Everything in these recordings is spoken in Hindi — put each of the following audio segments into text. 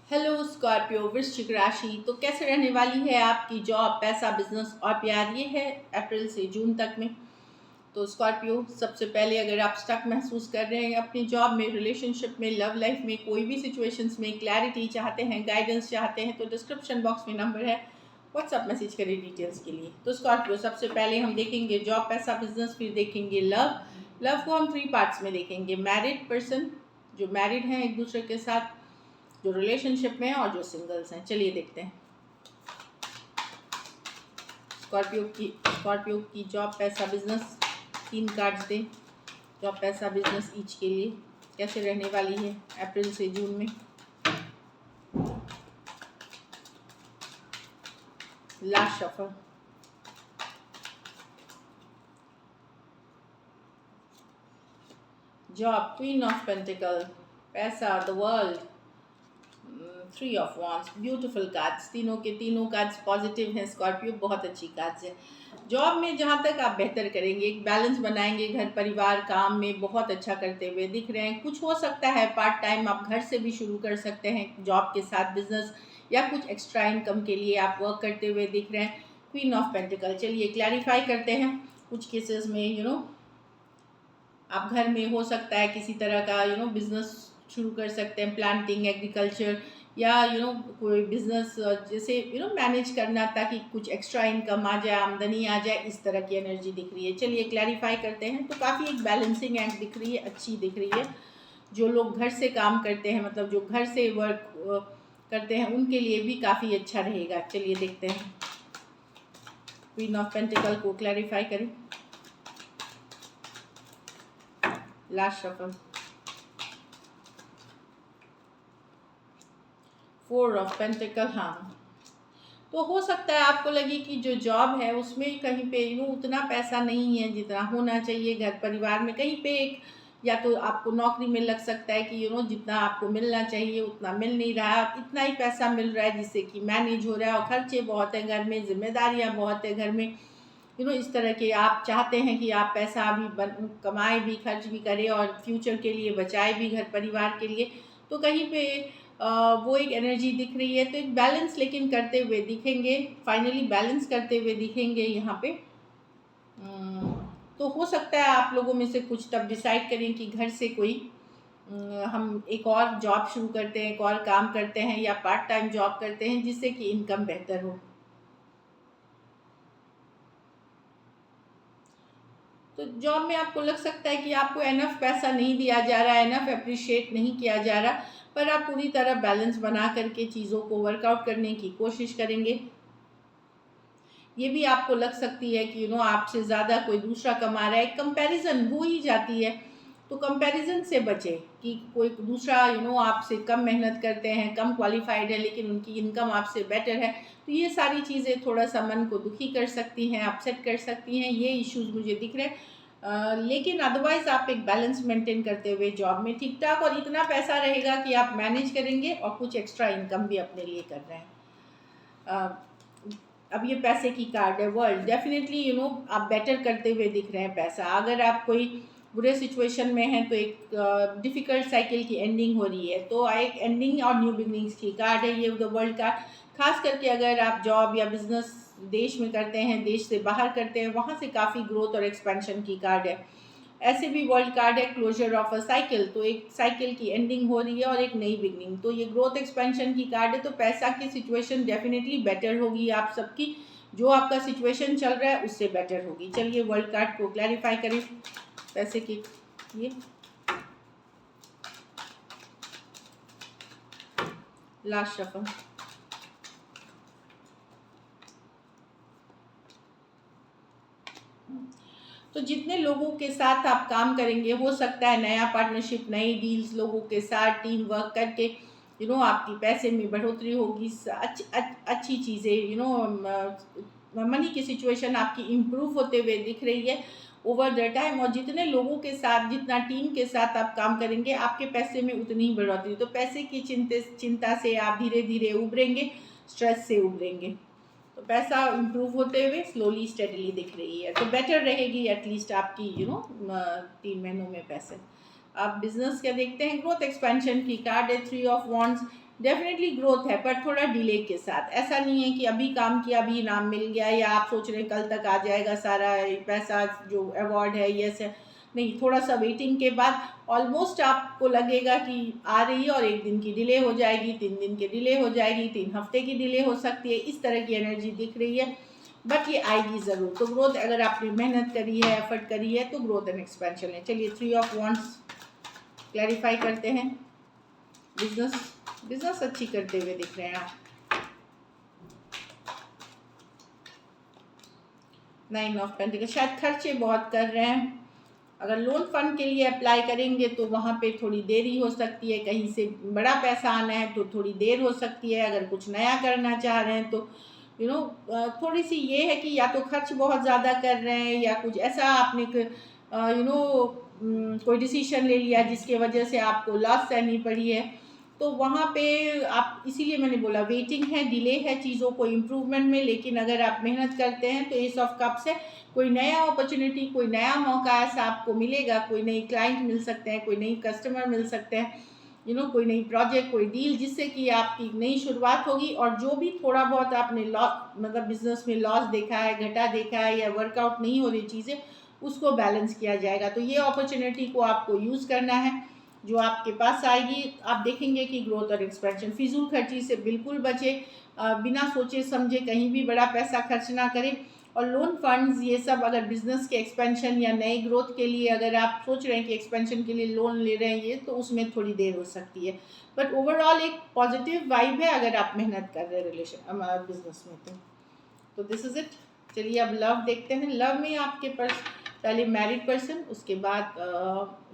हेलो स्कॉर्पियो वृश्चिक राशि। तो कैसे रहने वाली है आपकी जॉब, पैसा, बिजनेस और प्यार? ये है अप्रैल से जून तक में। तो स्कॉर्पियो, सबसे पहले अगर आप स्टक महसूस कर रहे हैं अपनी जॉब में, रिलेशनशिप में, लव लाइफ में, कोई भी सिचुएशंस में क्लैरिटी चाहते हैं, गाइडेंस चाहते हैं, तो डिस्क्रिप्शन बॉक्स में नंबर है, व्हाट्सअप मैसेज करिए डिटेल्स के लिए। तो स्कॉर्पियो, सबसे पहले हम देखेंगे जॉब, पैसा, बिजनेस, फिर देखेंगे लव। लव को हम 3 पार्ट्स में देखेंगे। मैरिड पर्सन, जो मैरिड हैं एक दूसरे के साथ, जो रिलेशनशिप में है, और जो सिंगल्स हैं। चलिए देखते हैं स्कॉर्पियो की जॉब, पैसा, बिजनेस। 3 कार्ड्स दें जॉब, पैसा, बिजनेस ईच के लिए, कैसे रहने वाली है अप्रैल से जून में। Last shuffle. Job, queen of pentacle. पैसा, the world, 3 of wands. Beautiful cards, तीनों के तीनों कार्ड्स पॉजिटिव हैं स्कॉर्पियो, बहुत अच्छी कार्ड्स है। जॉब में जहाँ तक आप बेहतर करेंगे, एक बैलेंस बनाएंगे, घर परिवार काम में बहुत अच्छा करते हुए दिख रहे हैं। कुछ हो सकता है पार्ट टाइम आप घर से भी शुरू कर सकते हैं जॉब के साथ बिजनेस, या कुछ एक्स्ट्रा इनकम के लिए आप वर्क करते हुए दिख रहे हैं। Queen of pentacle. चलिए क्लैरिफाई करते हैं। कुछ केसेस में आप घर में हो सकता है किसी तरह का बिजनेस शुरू कर सकते हैं, प्लांटिंग, एग्रीकल्चर, या कोई बिजनेस जैसे मैनेज करना, ताकि कुछ एक्स्ट्रा इनकम आ जाए, आमदनी आ जाए, इस तरह की एनर्जी दिख रही है। चलिए क्लैरिफाई करते हैं। तो काफ़ी एक बैलेंसिंग एंड दिख रही है, अच्छी दिख रही है। जो लोग घर से काम करते हैं, मतलब जो घर से वर्क करते हैं, उनके लिए भी काफ़ी अच्छा रहेगा। चलिए देखते हैं। क्वीन ऑफ पेंटिकल को क्लैरिफाई करें। Last shuffle. 4 of pentacle. हाँ, तो हो सकता है आपको लगे कि जो जॉब है उसमें कहीं पे उतना पैसा नहीं है जितना होना चाहिए। घर परिवार में कहीं पे एक, या तो आपको नौकरी में लग सकता है कि जितना आपको मिलना चाहिए उतना मिल नहीं रहा, इतना ही पैसा मिल रहा है जिससे कि मैनेज हो रहा है, और खर्चे बहुत हैं घर में, जिम्मेदारियां बहुत है घर में। इस तरह के आप चाहते हैं कि आप पैसा भी कमाए भी, खर्च भी करें, और फ्यूचर के लिए बचाए भी घर परिवार के लिए। तो कहीं पे वो एक एनर्जी दिख रही है। तो एक बैलेंस लेकिन करते हुए दिखेंगे, फाइनली बैलेंस करते हुए दिखेंगे यहाँ पे। तो हो सकता है आप लोगों में से कुछ तब डिसाइड करें कि घर से कोई हम एक और जॉब शुरू करते हैं, एक और काम करते हैं, या पार्ट टाइम जॉब करते हैं जिससे कि इनकम बेहतर हो। तो जॉब में आपको लग सकता है कि आपको एनफ पैसा नहीं दिया जा रहा है, एनफ अप्रिशिएट नहीं किया जा रहा, पर आप पूरी तरह बैलेंस बना करके चीज़ों को वर्कआउट करने की कोशिश करेंगे। ये भी आपको लग सकती है कि आपसे ज़्यादा कोई दूसरा कमा रहा है, कंपैरिजन हो ही जाती है। तो कंपैरिजन से बचें कि कोई दूसरा आपसे कम मेहनत करते हैं, कम क्वालिफाइड है, लेकिन उनकी इनकम आपसे बेटर है। तो ये सारी चीज़ें थोड़ा सा मन को दुखी कर सकती हैं, अपसेट कर सकती हैं, ये इश्यूज मुझे दिख रहे हैं। लेकिन अदरवाइज आप एक बैलेंस मेंटेन करते हुए जॉब में ठीक ठाक, और इतना पैसा रहेगा कि आप मैनेज करेंगे, और कुछ एक्स्ट्रा इनकम भी अपने लिए कर रहे हैं। अब ये पैसे की कार्ड है, वर्ल्ड। डेफिनेटली आप बेटर करते हुए दिख रहे हैं पैसा। अगर आप कोई बुरे सिचुएशन में हैं तो एक डिफ़िकल्ट साइकिल की एंडिंग हो रही है, तो एक एंडिंग और न्यू बिगनिंग्स की कार्ड है ये, द वर्ल्ड कार्ड। खास करके अगर आप जॉब या बिजनेस देश में करते हैं, देश से बाहर करते हैं, वहाँ से काफ़ी ग्रोथ और एक्सपेंशन की कार्ड है। ऐसे भी वर्ल्ड कार्ड है, क्लोजर ऑफ अ साइकिल, तो एक साइकिल की एंडिंग हो रही है और एक नई बिगनिंग। तो ये ग्रोथ एक्सपेंशन की कार्ड है। तो पैसा की सिचुएशन डेफिनेटली बेटर होगी आप सबकी, जो आपका सिचुएशन चल रहा है उससे बेटर होगी। चलिए वर्ल्ड कार्ड को क्लैरिफाई करें पैसे की। ये लास्ट शफल। तो जितने लोगों के साथ आप काम करेंगे, हो सकता है नया पार्टनरशिप, नई डील्स, लोगों के साथ टीम वर्क करके आपकी पैसे में बढ़ोतरी होगी, अच्छी चीज़ें, मनी की सिचुएशन आपकी इम्प्रूव होते हुए दिख रही है ओवर द टाइम। और जितने लोगों के साथ, जितना टीम के साथ आप काम करेंगे, आपके पैसे में उतनी ही बढ़ोतरी। तो पैसे की चिंता से आप धीरे धीरे उभरेंगे, स्ट्रेस से उभरेंगे। तो पैसा इम्प्रूव होते हुए स्लोली स्टेडली दिख रही है। तो बेटर रहेगी एटलीस्ट आपकी 3 महीनों में पैसे। आप बिजनेस क्या देखते हैं? ग्रोथ एक्सपेंशन की कार्ड है, 3 ऑफ वॉन्ड्स। डेफिनेटली ग्रोथ है, पर थोड़ा डिले के साथ। ऐसा नहीं है कि अभी काम किया अभी इनाम मिल गया, या आप सोच रहे हैं कल तक आ जाएगा सारा पैसा जो अवार्ड है, यस है, नहीं, थोड़ा सा वेटिंग के बाद ऑलमोस्ट आपको लगेगा कि आ रही है, और 1 दिन की डिले हो जाएगी, 3 दिन की डिले हो जाएगी, 3 हफ्ते की डिले हो सकती है, इस तरह की एनर्जी दिख रही है, बट ये आएगी ज़रूर। तो ग्रोथ अगर आपने मेहनत करी है, एफर्ट करी है, तो ग्रोथ एंड एक्सपेंशन है। चलिए 3 ऑफ वांड्स क्लैरिफाई करते हैं। बिजनेस अच्छी करते हुए दिख रहे हैं आप। 9 ऑफ पेंटिकल, शायद खर्चे बहुत कर रहे हैं। अगर लोन फंड के लिए अप्लाई करेंगे तो वहाँ पे थोड़ी देरी हो सकती है, कहीं से बड़ा पैसा आना है तो थोड़ी देर हो सकती है। अगर कुछ नया करना चाह रहे हैं तो थोड़ी सी ये है कि या तो खर्च बहुत ज़्यादा कर रहे हैं, या कुछ ऐसा आपने कोई डिसीजन ले लिया जिसके वजह से आपको लॉस सहनी पड़ी है। तो वहाँ पे आप, इसीलिए मैंने बोला वेटिंग है, डिले है चीज़ों को इम्प्रूवमेंट में, लेकिन अगर आप मेहनत करते हैं तो एस ऑफ कप्स है, कोई नया अपॉर्चुनिटी, कोई नया मौका ऐसा आपको मिलेगा, कोई नई क्लाइंट मिल सकते हैं, कोई नई कस्टमर मिल सकते हैं, कोई नई प्रोजेक्ट, कोई डील, जिससे कि आपकी नई शुरुआत होगी। और जो भी थोड़ा बहुत आपने मतलब बिजनेस में लॉस देखा है, घटा देखा है, या वर्कआउट नहीं हो रही चीज़ें, उसको बैलेंस किया जाएगा। तो ये अपॉर्चुनिटी को आपको यूज़ करना है जो आपके पास आएगी। आप देखेंगे कि ग्रोथ और एक्सपेंशन, फिजूल खर्ची से बिल्कुल बचे, बिना सोचे समझे कहीं भी बड़ा पैसा खर्च ना करें। और लोन फंड्स ये सब अगर बिजनेस के एक्सपेंशन या नए ग्रोथ के लिए अगर आप सोच रहे हैं कि एक्सपेंशन के लिए लोन ले रहे हैं, ये तो उसमें थोड़ी देर हो सकती है, बट ओवरऑल एक पॉजिटिव वाइब है अगर आप मेहनत कर रहे हैं बिजनेस में। तो दिस इज इट। चलिए अब लव देखते हैं। लव में आपके पास पहले मैरिड पर्सन, उसके बाद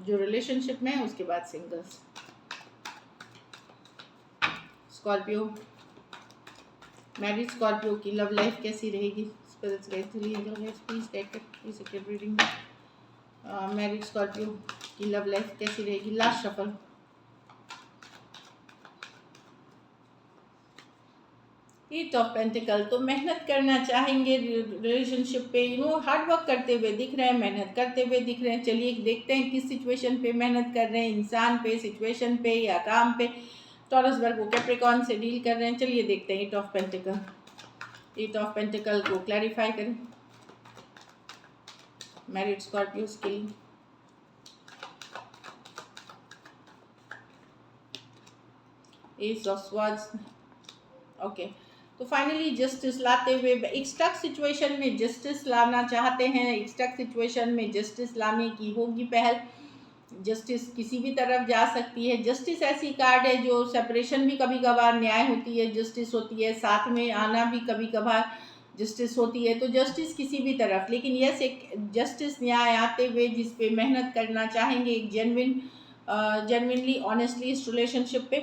जो रिलेशनशिप में है, उसके बाद सिंगल्स। स्कॉर्पियो, मैरिड स्कॉर्पियो की लव लाइफ कैसी रहेगी? मैरिड स्कॉर्पियो की लव लाइफ कैसी रहेगी? Last shuffle. Eight of pentacle, तो मेहनत करना चाहेंगे रिलेशनशिप पे, हार्ड वर्क करते हुए दिख रहे हैं, मेहनत करते हुए दिख रहे हैं। चलिए देखते हैं किस सिचुएशन पे मेहनत कर रहे हैं, इंसान पे, सिचुएशन पे, या काम पे। टॉरस वर्गो कैप्रिकॉर्न से डील कर रहे हैं। चलिए देखते हैं eight of pentacle. Eight of pentacle को क्लैरिफाई करें मैरिड स्कॉर्पियोस के लिए। Ace of swords, okay. तो फाइनली जस्टिस लाते हुए, एक स्टक सिचुएशन में जस्टिस लाना चाहते हैं, एक स्टक सिचुएशन में जस्टिस लाने की होगी पहल। जस्टिस किसी भी तरफ जा सकती है। जस्टिस ऐसी कार्ड है जो सेपरेशन भी कभी कभार न्याय होती है, जस्टिस होती है, साथ में आना भी कभी कभार जस्टिस होती है। तो जस्टिस किसी भी तरफ, लेकिन यस एक जस्टिस न्याय आते हुए जिस पे मेहनत करना चाहेंगे, एक जेन्युइनली ऑनेस्टली इस रिलेशनशिप पे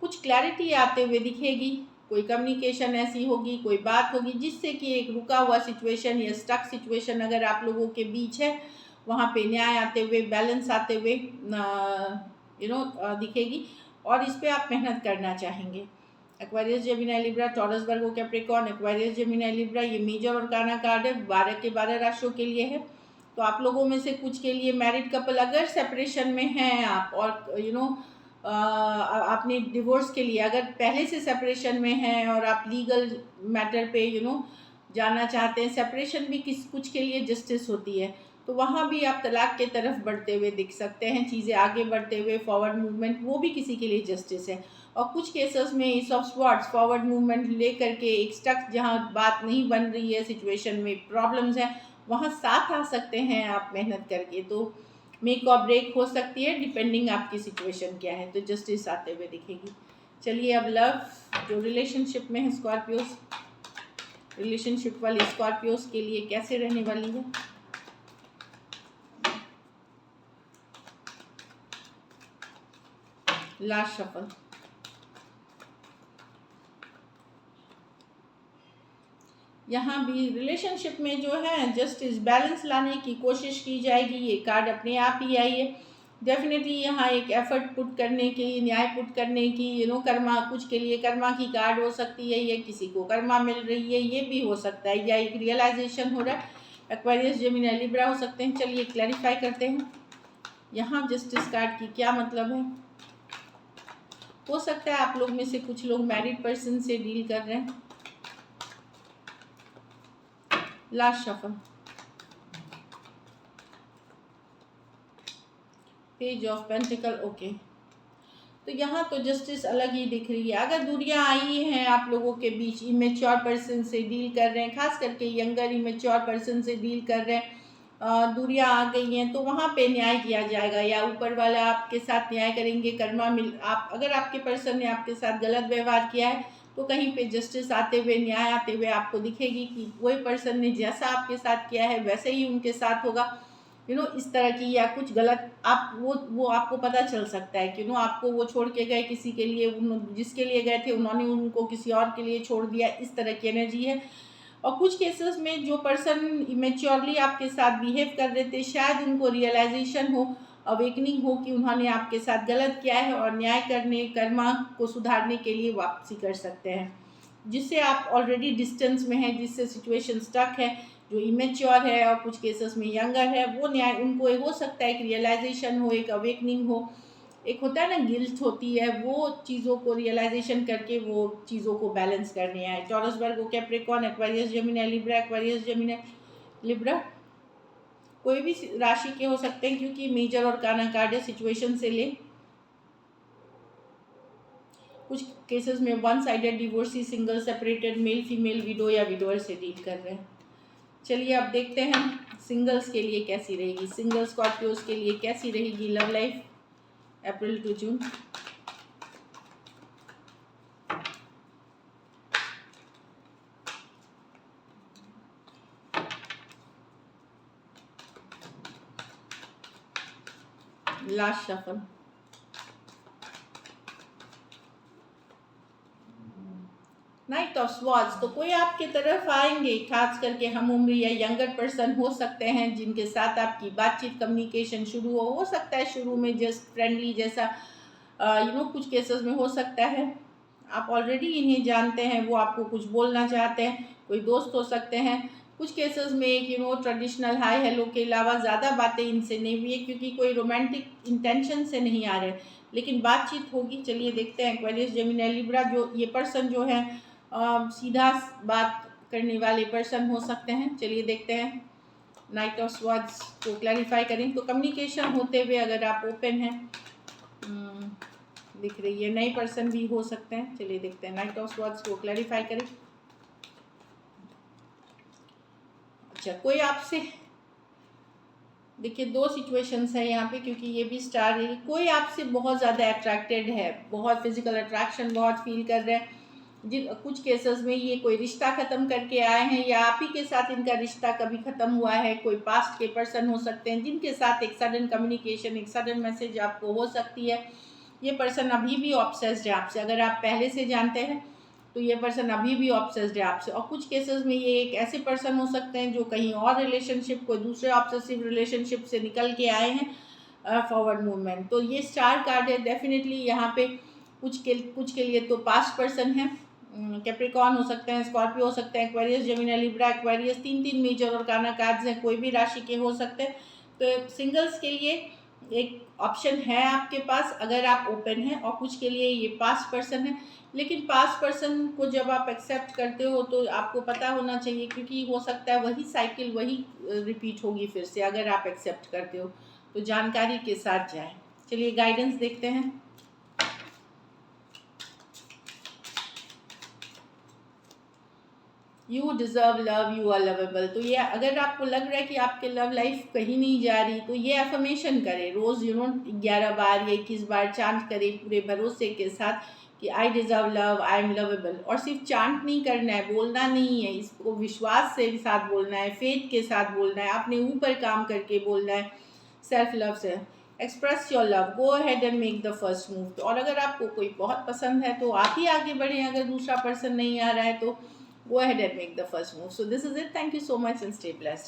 कुछ क्लैरिटी आते हुए दिखेगी। कोई कम्युनिकेशन ऐसी होगी, कोई बात होगी जिससे कि एक रुका हुआ सिचुएशन या स्टक सिचुएशन अगर आप लोगों के बीच है, वहाँ पे न्याय आते हुए, बैलेंस आते हुए दिखेगी। और इस पे आप मेहनत करना चाहेंगे। Aquarius, Gemini, Libra, taurus, Virgo, Capricorn. Aquarius, Gemini, Libra ये मेजर और काना कार्ड है, 12 के 12 राशियों के लिए है। तो आप लोगों में से कुछ के लिए मैरिड कपल अगर सेपरेशन में हैं आप, और आपने डिवोर्स के लिए अगर पहले से सेपरेशन में हैं और आप लीगल मैटर पे जाना चाहते हैं, सेपरेशन भी कुछ के लिए जस्टिस होती है, तो वहाँ भी आप तलाक के तरफ बढ़ते हुए दिख सकते हैं। चीज़ें आगे बढ़ते हुए, फॉरवर्ड मूवमेंट, वो भी किसी के लिए जस्टिस है। और कुछ केसेस में S of swords, forward movement लेकर के एक स्टक जहाँ बात नहीं बन रही है, सिचुएशन में प्रॉब्लम्स हैं, वहाँ साथ आ सकते हैं आप मेहनत करके। तो मेक और ब्रेक हो सकती है, डिपेंडिंग आपकी सिचुएशन क्या है। तो जस्टिस आते हुए दिखेगी। चलिए अब लव, जो रिलेशनशिप में है स्कॉर्पियोस, रिलेशनशिप वाली स्कॉर्पियोस के लिए कैसे रहने वाली है? Last shuffle. यहाँ भी रिलेशनशिप में जो है जस्टिस, बैलेंस लाने की कोशिश की जाएगी। ये कार्ड अपने आप ही आई है। डेफिनेटली यहाँ एक एफर्ट पुट करने की, न्याय पुट करने की, कर्मा, कुछ के लिए कर्मा की कार्ड हो सकती है, ये किसी को कर्मा मिल रही है, ये भी हो सकता है, या एक रियलाइजेशन हो रहा है। एक्वेरियस, जेमिनी, लिब्रा हो सकते हैं। चलिए क्लैरिफाई करते हैं यहाँ जस्टिस कार्ड की क्या मतलब है। हो सकता है आप लोग में से कुछ लोग मैरिड पर्सन से डील कर रहे हैं। Last shuffle, page of pentacle. Okay, तो यहाँ तो जस्टिस अलग ही दिख रही है। अगर दूरियां आई हैं आप लोगों के बीच, इमेच्योर पर्सन से डील कर रहे हैं, खास करके यंगर इमेच्योर पर्सन से डील कर रहे हैं, दूरियां आ गई हैं, तो वहाँ पे न्याय किया जाएगा या ऊपर वाला आपके साथ न्याय करेंगे। कर्मा मिल, आप अगर आपके पर्सन ने आपके साथ गलत व्यवहार किया है तो कहीं पे जस्टिस आते हुए, न्याय आते हुए आपको दिखेगी कि वही पर्सन ने जैसा आपके साथ किया है वैसे ही उनके साथ होगा। इस तरह की या कुछ गलत आप वो आपको पता चल सकता है कि आपको वो छोड़ के गए किसी के लिए, जिसके लिए गए थे उन्होंने उनको किसी और के लिए छोड़ दिया, इस तरह की एनर्जी है। और कुछ केसेस में जो पर्सन इमेच्योरली आपके साथ बिहेव कर रहे थे, शायद उनको रियलाइजेशन हो, अवेकनिंग हो कि उन्होंने आपके साथ गलत किया है और न्याय करने, कर्मा को सुधारने के लिए वापसी कर सकते हैं। जिससे आप ऑलरेडी डिस्टेंस में हैं, जिससे सिचुएशन स्टक है, जो इमेच्योर है और कुछ केसेस में यंगर है, वो न्याय उनको हो सकता है एक रियलाइजेशन हो, एक अवेकनिंग हो, एक होता है ना गिल्ट होती है, वो चीज़ों को रियलाइजेशन करके वो चीज़ों को बैलेंस करने आए। Taurus, Virgo, Capricorn, Aquarius, Gemini, Libra, Aquarius, Gemini, Libra, कोई भी राशि के हो सकते हैं क्योंकि मेजर और काना कार्ड है, सिचुएशन से ले। कुछ केसेस में one sided divorcee, single, separated, male female, window या विडोअर से डील कर रहे हैं। चलिए अब देखते हैं सिंगल्स के लिए कैसी रहेगी, सिंगल स्कॉर्पियोज के लिए कैसी रहेगी love life April to June. Last shuffle, knight of swords. तो कोई आपके तरफ आएंगे, खास करके हम उम्र या यंगर पर्सन हो सकते हैं जिनके साथ आपकी बातचीत, कम्युनिकेशन शुरू हो सकता है शुरू में जस्ट फ्रेंडली जैसा, कुछ केसेस में हो सकता है आप ऑलरेडी इन्हें जानते हैं, वो आपको कुछ बोलना चाहते हैं, कोई दोस्त हो सकते हैं। कुछ केसेस में एक ट्रेडिशनल हाई हेलो के अलावा ज़्यादा बातें इनसे नहीं हुई है क्योंकि कोई रोमांटिक इंटेंशन से नहीं आ रहे, लेकिन बातचीत होगी। चलिए देखते हैं एक्वेरियस, जेमिनी, लिब्रा, जो ये पर्सन जो है सीधा बात करने वाले पर्सन हो सकते हैं। चलिए देखते हैं नाइट ऑफ स्वॉर्ड्स को क्लैरिफाई करें। तो कम्युनिकेशन होते हुए अगर आप ओपन हैं, दिख रही है, नए पर्सन भी हो सकते हैं। चलिए देखते हैं नाइट ऑफ स्वॉर्ड्स को क्लैरिफाई करें। अच्छा, कोई आपसे, देखिए दो सिचुएशंस है यहाँ पे क्योंकि ये भी स्टार है, कोई आपसे बहुत ज़्यादा अट्रैक्टेड है, बहुत फिजिकल अट्रैक्शन बहुत फील कर रहे हैं। जिन कुछ केसेस में ये कोई रिश्ता ख़त्म करके आए हैं या आप ही के साथ इनका रिश्ता कभी ख़त्म हुआ है, कोई पास्ट के पर्सन हो सकते हैं जिनके साथ एक सडन कम्युनिकेशन, एक सडन मैसेज आपको हो सकती है। ये पर्सन अभी भी ऑब्सेस्ड है आपसे, अगर आप पहले से जानते हैं तो ये पर्सन अभी भी ऑब्सेस्ड है आपसे। और कुछ केसेस में ये एक ऐसे पर्सन हो सकते हैं जो कहीं और रिलेशनशिप, कोई दूसरे ऑब्सेसिव रिलेशनशिप से निकल के आए हैं, फॉरवर्ड मूवमेंट। तो ये स्टार कार्ड है डेफिनेटली यहाँ पे। कुछ के लिए तो पास्ट पर्सन है, कैप्रिकॉर्न हो सकते हैं, स्कॉर्पियो हो सकते हैं, एक्वेरियस, जेमिनी, लिब्रा, एक्वेरियस, तीन मेजर और काना कार्ड्स हैं, कोई भी राशि के हो सकते हैं। तो सिंगल्स के लिए एक ऑप्शन है आपके पास अगर आप ओपन हैं, और कुछ के लिए ये पास्ट पर्सन है। लेकिन पास्ट पर्सन को जब आप एक्सेप्ट करते हो तो आपको पता होना चाहिए क्योंकि हो सकता है वही साइकिल वही रिपीट होगी फिर से, अगर आप एक्सेप्ट करते हो तो जानकारी के साथ जाए। चलिए गाइडेंस देखते हैं। You deserve love, you are lovable. तो ये अगर आपको लग रहा है कि आपके लव लाइफ कहीं नहीं जा रही तो ये एफर्मेशन करें रोज़ 11 बार या 21 बार चांट करें पूरे भरोसे के साथ कि I deserve love, I am lovable. और सिर्फ चांट नहीं करना है, बोलना नहीं है, इसको विश्वास से साथ बोलना है, फेथ के साथ बोलना है, अपने ऊपर काम करके बोलना है, सेल्फ लव से। Express your love, go ahead and make the first move. और अगर आपको कोई बहुत पसंद है तो आप ही आगे बढ़ें, अगर दूसरा पर्सन नहीं आ रहा है तो go ahead and make the first move. So this is it. Thank you so much and stay blessed.